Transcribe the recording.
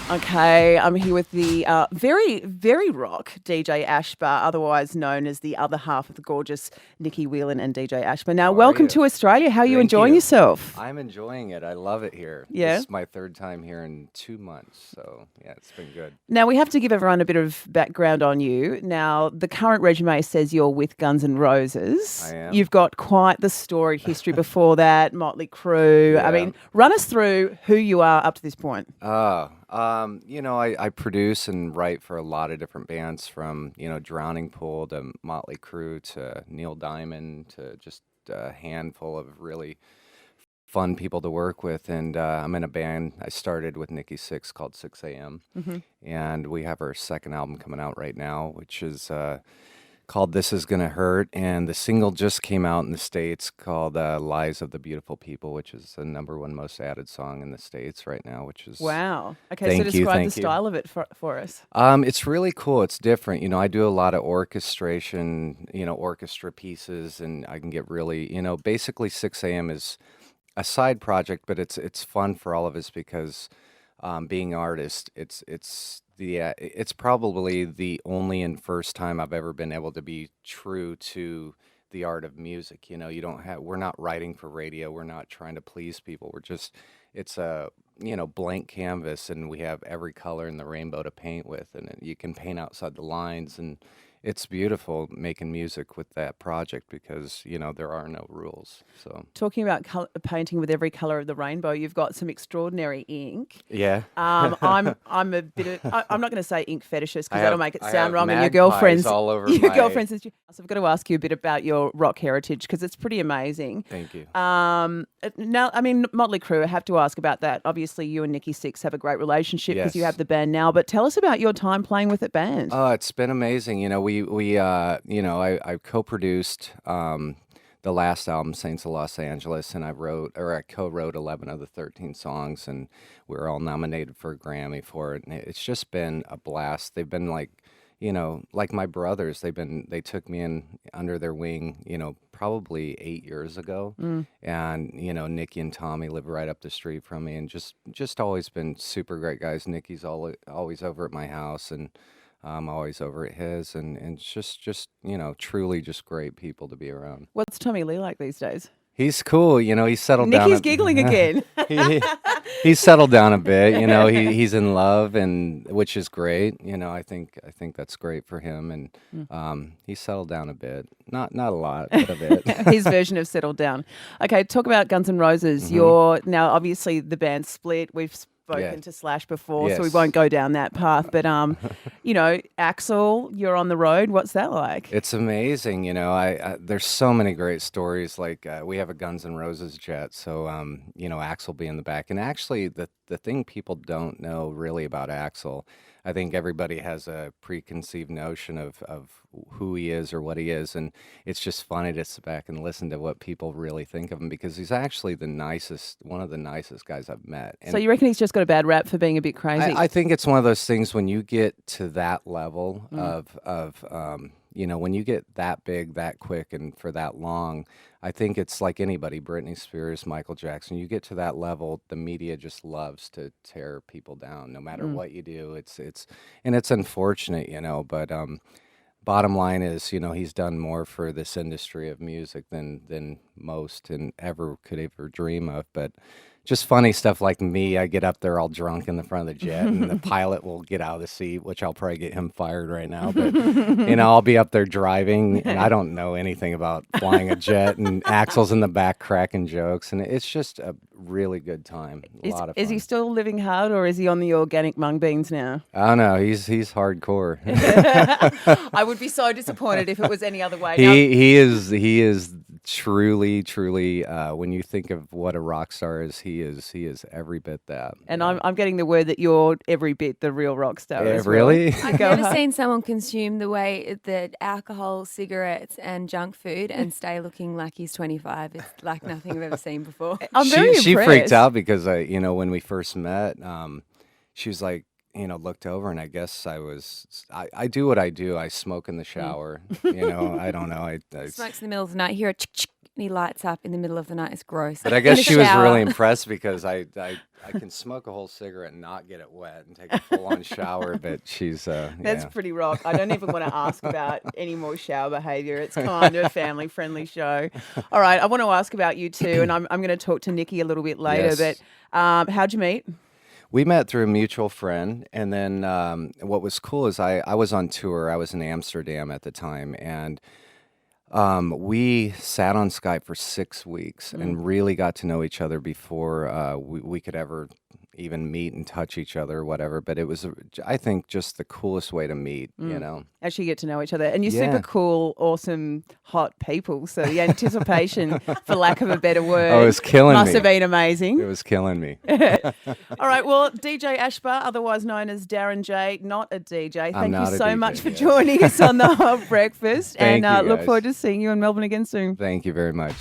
Okay, I'm here with the very, very rock DJ Ashba, otherwise known as the other half of the gorgeous Nicky Whelan and DJ Ashba. Now, welcome to Australia. How are you enjoying yourself? I'm enjoying it. I love it here. Yeah. This is my third time here in 2 months, so yeah, it's been good. Now, we have to give everyone a bit of background on you. Now, the current resume says you're with Guns N' Roses. I am. You've got quite the storied history before that, Motley Crue. Yeah. I mean, run us through who you are up to this point. I produce and write for a lot of different bands, from Drowning Pool to Motley Crue to Neil Diamond to just a handful of really fun people to work with. And I'm in a band I started with Nikki Sixx called 6 a.m. And we have our second album coming out right now, which is called This Is Gonna Hurt, and the single just came out in the States called Lies of the Beautiful People, which is the #1 most added song in the States right now, which is... Wow. Okay, so describe the style of it for us. It's really cool. It's different. I do a lot of orchestration, orchestra pieces, and I can get really, basically 6 a.m. is a side project, but it's fun for all of us because being artists, it's probably the only and first time I've ever been able to be true to the art of music. We're not writing for radio. We're not trying to please people. It's a, blank canvas, and we have every color in the rainbow to paint with, and you can paint outside the lines, and it's beautiful making music with that project because, there are no rules. So talking about painting with every color of the rainbow, you've got some extraordinary ink. Yeah. I'm a bit of, I'm not going to say ink fetishist because that'll make it sound wrong. And your girlfriend's all over your girlfriend's. So I've got to ask you a bit about your rock heritage because it's pretty amazing. Thank you. Now, I mean, Motley Crue, I have to ask about that. Obviously, you and Nikki Sixx have a great relationship because you have the band now. But tell us about your time playing with that band. Oh, it's been amazing. I co-produced the last album, Saints of Los Angeles, and I co-wrote 11 of the 13 songs, and we were all nominated for a Grammy for it. And it's just been a blast. They've been like my brothers. They took me in under their wing, probably 8 years ago. And, Nikki and Tommy live right up the street from me, and just always been super great guys. Nikki's always over at my house, and I'm always over at his, and it's just truly just great people to be around. What's Tommy Lee like these days? He's cool. He's settled down. Nikki's giggling again. He's settled down a bit. He's in love, and which is great. I think that's great for him, and he's settled down a bit. Not a lot, but a bit. His version of settled down. Okay, talk about Guns N' Roses. You're now obviously the band split. We've spoken to Slash before, so we won't go down that path. But Axl, you're on the road. What's that like? It's amazing. There's so many great stories. Like we have a Guns N' Roses jet, so Axl will be in the back. And actually, the thing people don't know really about Axl, I think everybody has a preconceived notion of who he is or what he is, and it's just funny to sit back and listen to what people really think of him, because he's actually one of the nicest guys I've met. And so you reckon he's just got a bad rap for being a bit crazy? I think it's one of those things when you get to that level of when you get that big, that quick, and for that long, I think it's like anybody, Britney Spears, Michael Jackson, you get to that level, the media just loves to tear people down no matter what you do. It's unfortunate, but bottom line is, he's done more for this industry of music than most and could ever dream of. But just funny stuff like me, I get up there all drunk in the front of the jet, and the pilot will get out of the seat, which I'll probably get him fired right now. But, I'll be up there driving, and I don't know anything about flying a jet, and Axl's in the back cracking jokes, and it's just a really good time. A lot of fun. Is he still living hard, or is he on the organic mung beans now? Oh, no, he's hardcore. I would be so disappointed if it was any other way. He is truly, when you think of what a rock star is, he is every bit that. And I'm getting the word that you're every bit the real rock star. Yeah, really? I've never seen someone consume the way that alcohol, cigarettes, and junk food and stay looking like he's 25. It's like nothing I've ever seen before. I'm very impressed. She freaked out because when we first met, she was like, looked over, and I guess I do what I do. I smoke in the shower. I don't know. I smokes in the middle of the night. Hear a chick, chick, and he lights up in the middle of the night. It's gross. But I guess she was really impressed because I I can smoke a whole cigarette and not get it wet and take a full-on shower, but she's That's pretty rock. I don't even want to ask about any more shower behaviour. It's kind of a family-friendly show. All right, I want to ask about you too, and I'm going to talk to Nikki a little bit later. Yes. But how'd you meet? We met through a mutual friend, and then what was cool is I was on tour. I was in Amsterdam at the time, and we sat on Skype for 6 weeks and really got to know each other before we could ever even meet and touch each other or whatever. But it was, I think, just the coolest way to meet, you know. Actually get to know each other. And you're super cool, awesome, hot people. So the anticipation, for lack of a better word, it was killing must me. have been amazing. It was killing me. All right, well, DJ Ashba, otherwise known as Darren J, not a DJ. Thank you so much for joining us on the Hot Breakfast. Thank you, look guys. forward to seeing you in Melbourne again soon. Thank you very much.